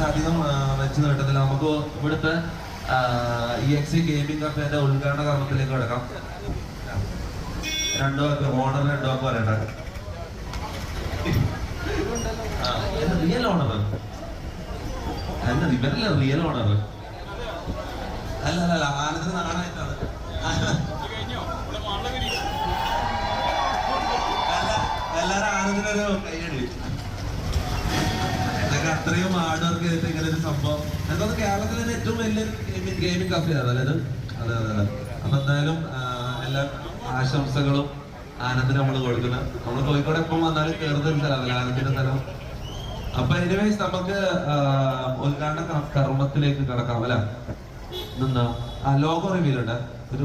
അധികം വെച്ച് നീട്ടത്തില്ല. നമുക്ക് ഇവിടുത്തെ EXE ഗെയിമിംഗ് കഫേന്റെ ഉദ്ഘാടന കർമ്മത്തിലേക്ക് കിടക്കാം. രണ്ടു വാക്ക് ഓണർ രണ്ടു വാക്ക് പറയണ്ട. റിയൽ ഓണർ അല്ല, ഇവരല്ല റിയൽ ഓണർ. അല്ല അല്ല അല്ല, ആനന്ദിന് നാണായിട്ടാണ്. എല്ലാരും ആനന്ദിനൊരു കൈയടി. അത്രയും ഹാർഡ് വർക്ക് ചെയ്തിട്ട് ഇങ്ങനെ ഒരു സംഭവം. എനിക്കൊന്ന് കേരളത്തിലെ തന്നെ ഏറ്റവും വലിയൊരു ഗെയിമിംഗ് കഫേ ആണ് അതായത്. അതെ അതെ അതെ. അപ്പൊ എന്തായാലും എല്ലാ ആശംസകളും ആനന്ദിന് നമ്മൾ കൊടുക്കുന്നത്. നമ്മൾ കോഴിക്കോട് എപ്പം വന്നാലും കയറുന്ന സ്ഥലമല്ല ആനന്ദിന്റെ സ്ഥലം. അപ്പൊ എനിവേസ് നമുക്ക് ഉദ്ഘാടന കർമ്മത്തിലേക്ക് കടക്കാം അല്ലെ. എന്താ ലോഗോ റിവ്യൂ ഉണ്ട് ഒരു